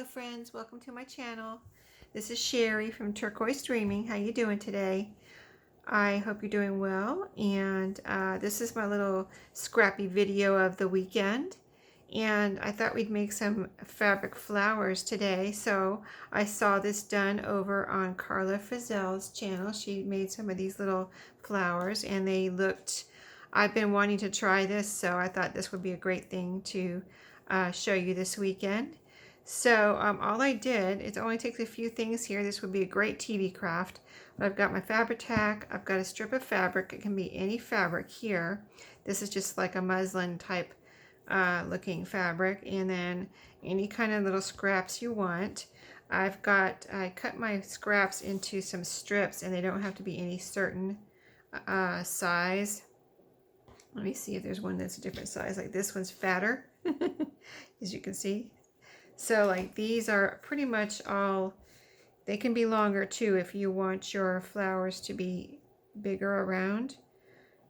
friends, welcome to my channel. This is Sherry from Turquoise Dreaming. How you doing today? I hope you're doing well, and this is my little scrappy video of the weekend, and I thought we'd make some fabric flowers today. So I saw this done over on Karla Frizelle's channel. She made some of these little flowers and they looked, I've been wanting to try this, so I thought this would be a great thing to show you this weekend. So all I did, it only takes a few things here. This would be a great TV craft. But I've got my fabric tack, I've got a strip of fabric. It can be any fabric here. This is just like a muslin type looking fabric, and then any kind of little scraps you want. I cut my scraps into some strips, and they don't have to be any certain size. Let me see if there's one that's a different size. Like this one's fatter, as you can see. So like these are pretty much all, they can be longer too if you want your flowers to be bigger around.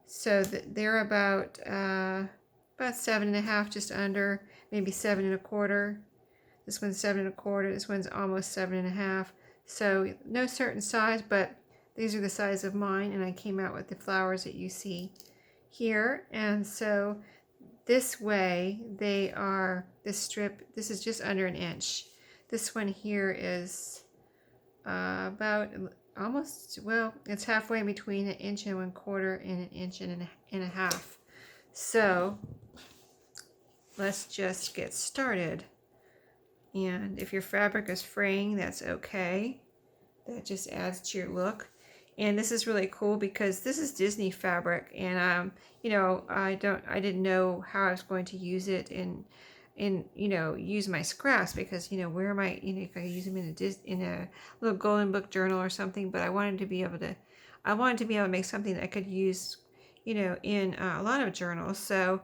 So they're about 7.5, just under, maybe 7.25. This one's 7.25. This one's almost 7.5. So no certain size, but these are the size of mine, and I came out with the flowers that you see here. And so this way they are, this strip, this is just under an inch. This one here is about almost, well, it's halfway between 1 1/4 inches and 1 1/2 inches. So let's just get started. And if your fabric is fraying, that's okay. That just adds to your look. And this is really cool because this is Disney fabric, and you know, I didn't know how I was going to use it in you know, use my scraps, because, you know, where am I, you know, if I use them in a little golden book journal or something. But I wanted to be able to make something that I could use, you know, in a lot of journals. So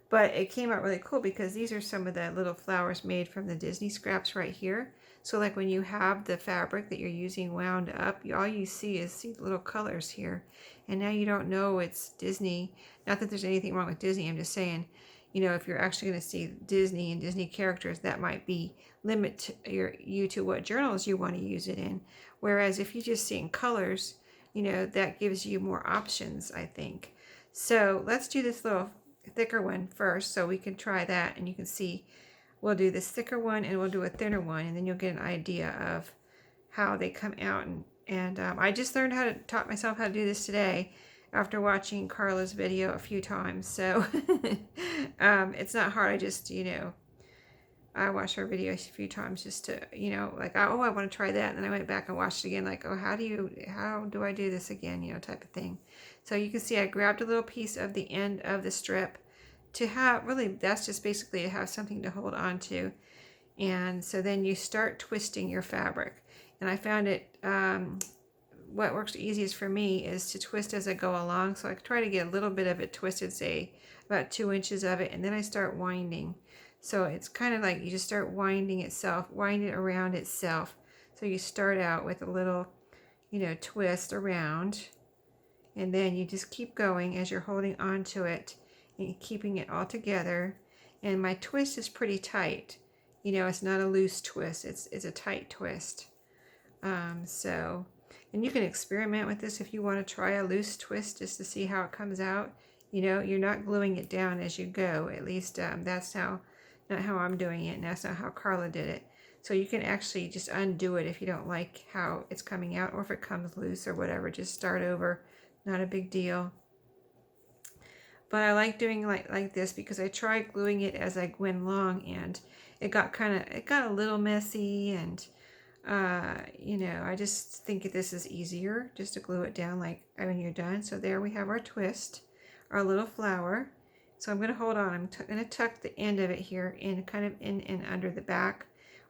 but it came out really cool because these are some of the little flowers made from the Disney scraps right here. So like when you have the fabric that you're using wound up, all you see is these little colors here. And now you don't know it's Disney. Not that there's anything wrong with Disney, I'm just saying, you know, if you're actually going to see Disney and Disney characters, that might be limit you to what journals you want to use it in. Whereas if you just see in colors, you know, that gives you more options, I think. So let's do this little thicker one first so we can try that, and you can see we'll do this thicker one and we'll do a thinner one, and then you'll get an idea of how they come out. And I just learned taught myself how to do this today after watching Karla's video a few times. So it's not hard. I just, you know, I watched her video a few times just to, you know, like, oh, I want to try that. And then I went back and watched it again, like, oh, how do I do this again, you know, type of thing. So you can see I grabbed a little piece of the end of the strip to have, really, that's just basically to have something to hold on to. And so then you start twisting your fabric. And I found it, what works easiest for me is to twist as I go along. So I try to get a little bit of it twisted, say about 2 inches of it, and then I start winding. So it's kind of like you just start winding it around itself. So you start out with a little, you know, twist around, and then you just keep going as you're holding on to it and keeping it all together. And my twist is pretty tight. You know, it's not a loose twist. It's a tight twist. And you can experiment with this if you want to try a loose twist just to see how it comes out. You know, you're not gluing it down as you go. At least that's not how I'm doing it, and that's not how Karla did it. So you can actually just undo it if you don't like how it's coming out, or if it comes loose or whatever, just start over. Not a big deal. But I like doing like this because I tried gluing it as I went along, and it got a little messy, and you know, I just think this is easier just to glue it down like when you're done. So there we have our twist, our little flower. So I'm going to hold on. I'm going to tuck the end of it here in, kind of in and under the back,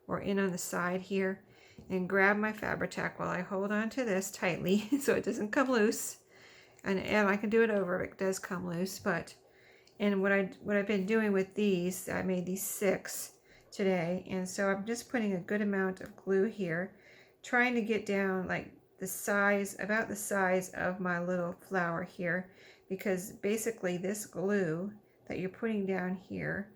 or in on the side here, and grab my fabric tack while I hold on to this tightly so it doesn't come loose. And I can do it over if it does come loose. And what I've been doing with these, I made these 6 today, and so I'm just putting a good amount of glue here, trying to get down like the size, about the size of my little flower here, because basically this glue that you're putting down here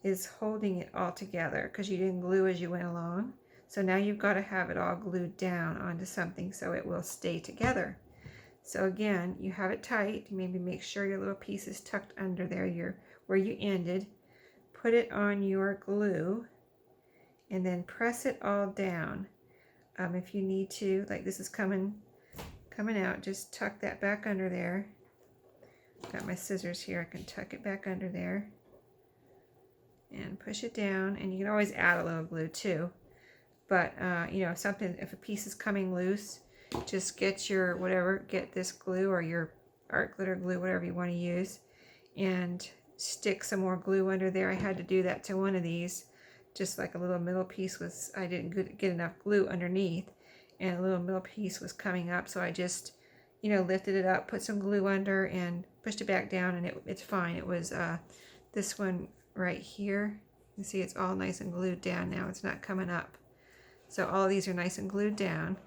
is holding it all together because you didn't glue as you went along. So now you've got to have it all glued down onto something so it will stay together. So again, you have it tight. Maybe make sure your little piece is tucked under there, where you ended. Put it on your glue and then press it all down. If you need to, like this is coming out, just tuck that back under there. Got my scissors here, I can tuck it back under there and push it down. And you can always add a little glue too, but you know, if a piece is coming loose, just get your get this glue or your art glitter glue, whatever you want to use, and stick some more glue under there. I had to do that to one of these, just like a little middle piece was, I didn't get enough glue underneath, and a little middle piece was coming up, so I just, you know, lifted it up, put some glue under, and pushed it back down, and it's fine. It was this one right here. You see it's all nice and glued down now. It's not coming up. So all of these are nice and glued down.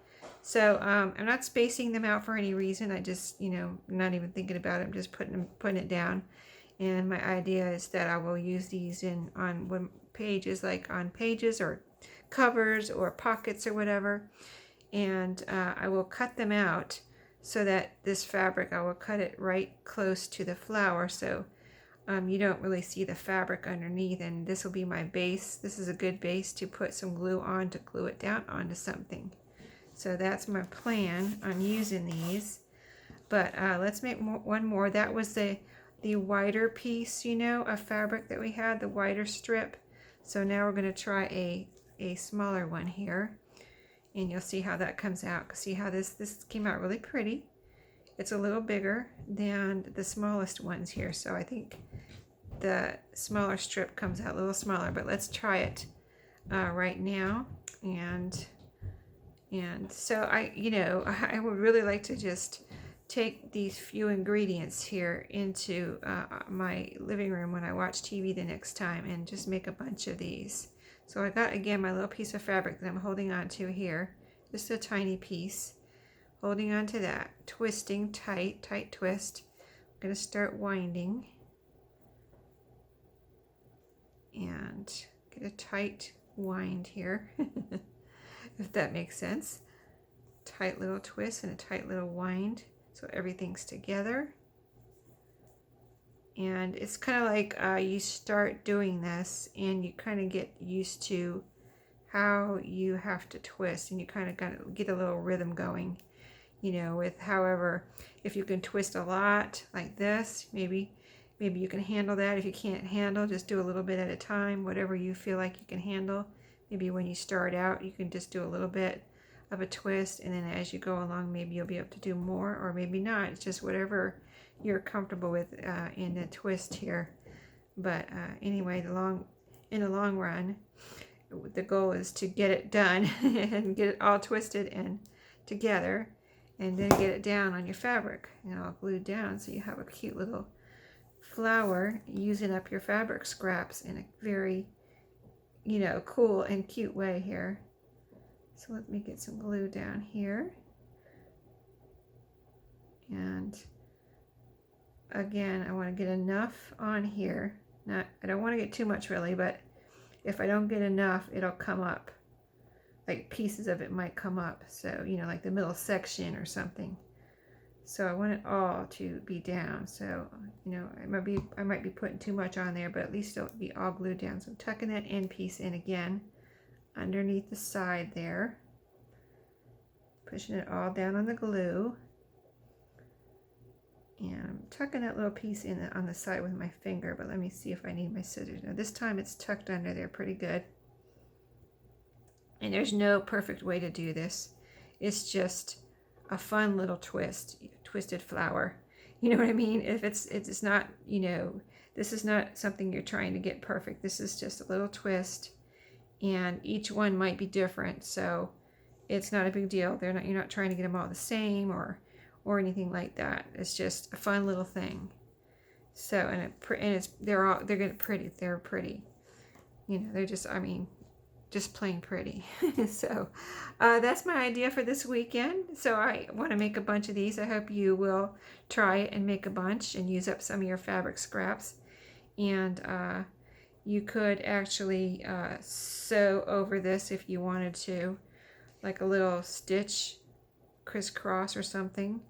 So I'm not spacing them out for any reason. I just, you know, not even thinking about it. I'm just putting it down. And my idea is that I will use these on pages, like on pages or covers or pockets or whatever. And I will cut them out so that this fabric, I will cut it right close to the flower, so you don't really see the fabric underneath. And this will be my base. This is a good base to put some glue on, to glue it down onto something. So that's my plan on using these. But let's make one more. That was the wider piece, you know, of fabric that we had, the wider strip. So now we're going to try a smaller one here, and you'll see how that comes out. See how this came out really pretty. It's a little bigger than the smallest ones here, so I think the smaller strip comes out a little smaller, but let's try it right now. And so I would really like to just take these few ingredients here into my living room when I watch TV the next time, and just make a bunch of these. So I got, again, my little piece of fabric that I'm holding on to here, just a tiny piece, holding on to that, twisting, tight twist. I'm going to start winding and get a tight wind here, if that makes sense. Tight little twist and a tight little wind, so everything's together. And it's kind of like you start doing this and you kind of get used to how you have to twist, and you kind of get a little rhythm going, you know, with however, if you can twist a lot like this, maybe you can handle that. If you can't handle, just do a little bit at a time, whatever you feel like you can handle. Maybe when you start out, you can just do a little bit of a twist, and then as you go along, maybe you'll be able to do more, or maybe not. It's just whatever you're comfortable with in the twist here. But anyway, in the long run, the goal is to get it done and get it all twisted and together, and then get it down on your fabric and all glued down, so you have a cute little flower using up your fabric scraps in a very, you know, cool and cute way here. So let me get some glue down here. And again, I want to get enough on here. I don't want to get too much really, but if I don't get enough, it'll come up. Like pieces of it might come up. So, you know, like the middle section or something. So I want it all to be down. So, you know, I might be putting too much on there, but at least it'll be all glued down. So I'm tucking that end piece in again, underneath the side there. Pushing it all down on the glue. And I'm tucking that little piece in on the side with my finger, but let me see if I need my scissors. Now this time it's tucked under there pretty good. And there's no perfect way to do this. It's just a fun little twisted flower. You know what I mean? If it's not, you know, this is not something you're trying to get perfect. This is just a little twist, and each one might be different, so it's not a big deal. You're not trying to get them all the same or anything like that. It's just a fun little thing. So they're pretty. They're pretty. You know, they're just, I mean, just plain pretty. So that's my idea for this weekend. So I want to make a bunch of these. I hope you will try it and make a bunch and use up some of your fabric scraps. And you could actually sew over this if you wanted to, like a little stitch crisscross or something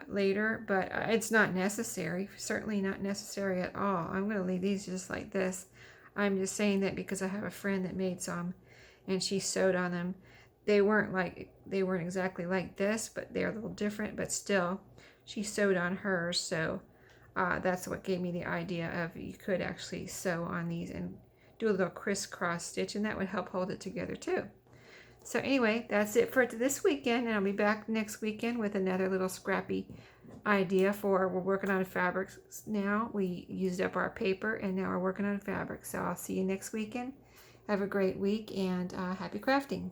later, but it's not necessary, certainly not necessary at all. I'm going to leave these just like this. I'm just saying that because I have a friend that made some and she sewed on them. They weren't exactly like this, but they're a little different, but still she sewed on hers. So that's what gave me the idea of you could actually sew on these and do a little crisscross stitch, and that would help hold it together too. So anyway, that's it for this weekend, and I'll be back next weekend with another little scrappy idea we're working on fabrics now. We used up our paper and now we're working on fabric. So I'll see you next weekend. Have a great week and happy crafting.